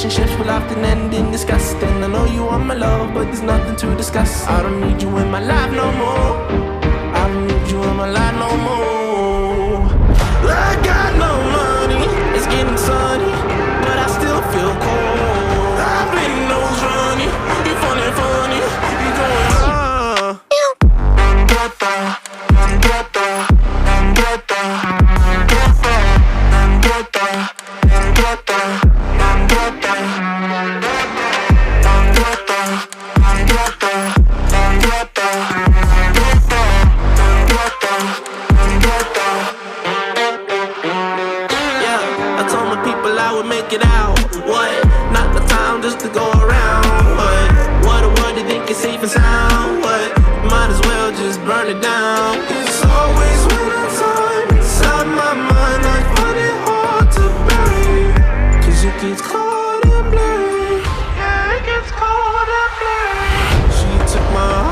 relationships will often end in disgust. And I know you want my love, but there's nothing to discuss. I don't need you in my life no more. I don't need you in my life no more. I got no money, it's getting sunny, but I still feel cold. I've been nose running, you funny, funny, you going I would make it out. What? Not the time just to go around. What a word, you think it's safe and sound. What? Might as well just burn it down. It's always when I'm time inside my mind, I find it hard to bury. Cause it gets cold and blurry. Yeah, it gets cold and blurry. She took my